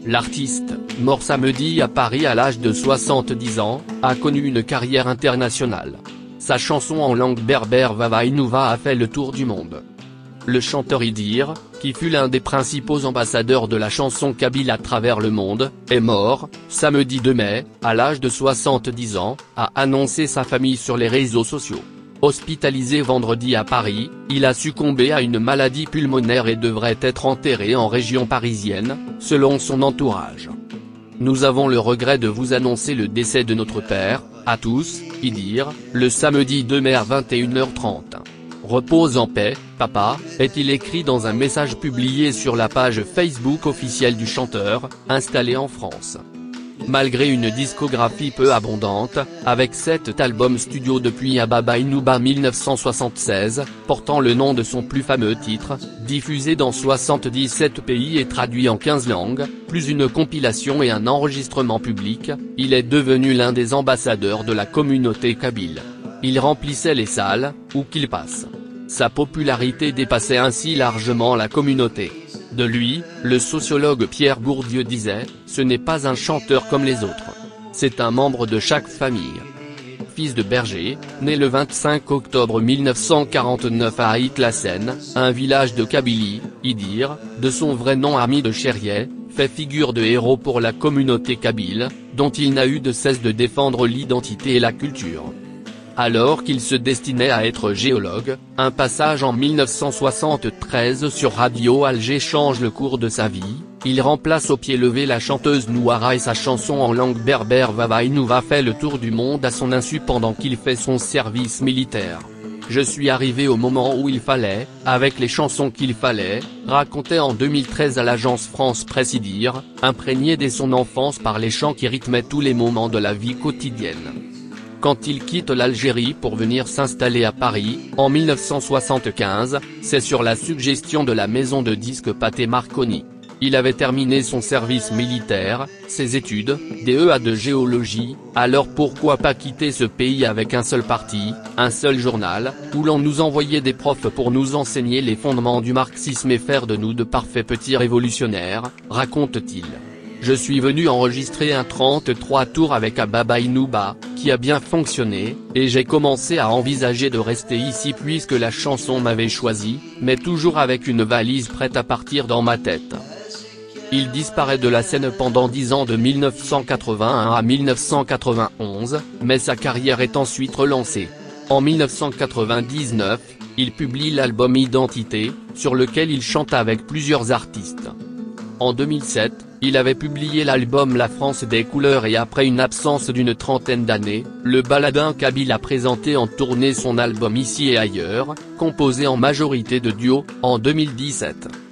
L'artiste, mort samedi à Paris à l'âge de 70 ans, a connu une carrière internationale. Sa chanson en langue berbère Vava Inouva a fait le tour du monde. Le chanteur Idir, qui fut l'un des principaux ambassadeurs de la chanson kabyle à travers le monde, est mort, samedi 2 mai, à l'âge de 70 ans, a annoncé sa famille sur les réseaux sociaux. Hospitalisé vendredi à Paris, il a succombé à une maladie pulmonaire et devrait être enterré en région parisienne, selon son entourage. Nous avons le regret de vous annoncer le décès de notre père, à tous, Idir, le samedi 2 mai à 21h30. Repose en paix, papa, est-il écrit dans un message publié sur la page Facebook officielle du chanteur, installé en France. Malgré une discographie peu abondante, avec 7 albums studio depuis Vava Inouva 1976, portant le nom de son plus fameux titre, diffusé dans 77 pays et traduit en 15 langues, plus une compilation et un enregistrement public, il est devenu l'un des ambassadeurs de la communauté kabyle. Il remplissait les salles, où qu'il passe. Sa popularité dépassait ainsi largement la communauté. De lui, le sociologue Pierre Bourdieu disait, « Ce n'est pas un chanteur comme les autres. C'est un membre de chaque famille. » Fils de berger, né le 25 octobre 1949 à Aït-la-Seine, un village de Kabylie, Idir, de son vrai nom Ami de Chériet, fait figure de héros pour la communauté kabyle, dont il n'a eu de cesse de défendre l'identité et la culture. Alors qu'il se destinait à être géologue, un passage en 1973 sur Radio Alger change le cours de sa vie, il remplace au pied levé la chanteuse Nouara et sa chanson en langue berbère Vava Inouva fait le tour du monde à son insu pendant qu'il fait son service militaire. Je suis arrivé au moment où il fallait, avec les chansons qu'il fallait, racontait en 2013 à l'agence France Presse Idir, imprégné dès son enfance par les chants qui rythmaient tous les moments de la vie quotidienne. Quand il quitte l'Algérie pour venir s'installer à Paris, en 1975, c'est sur la suggestion de la maison de disques Pathé Marconi. Il avait terminé son service militaire, ses études, DEA de géologie, alors pourquoi pas quitter ce pays avec un seul parti, un seul journal, où l'on nous envoyait des profs pour nous enseigner les fondements du marxisme et faire de nous de parfaits petits révolutionnaires, raconte-t-il. Je suis venu enregistrer un 33 tours avec Vava Inouva, qui a bien fonctionné, et j'ai commencé à envisager de rester ici puisque la chanson m'avait choisi, mais toujours avec une valise prête à partir dans ma tête. Il disparaît de la scène pendant 10 ans de 1981 à 1991, mais sa carrière est ensuite relancée. En 1999, il publie l'album Identité, sur lequel il chante avec plusieurs artistes. En 2007, il avait publié l'album La France des couleurs et après une absence d'une trentaine d'années, le baladin kabyle a présenté en tournée son album Ici et ailleurs, composé en majorité de duos, en 2017.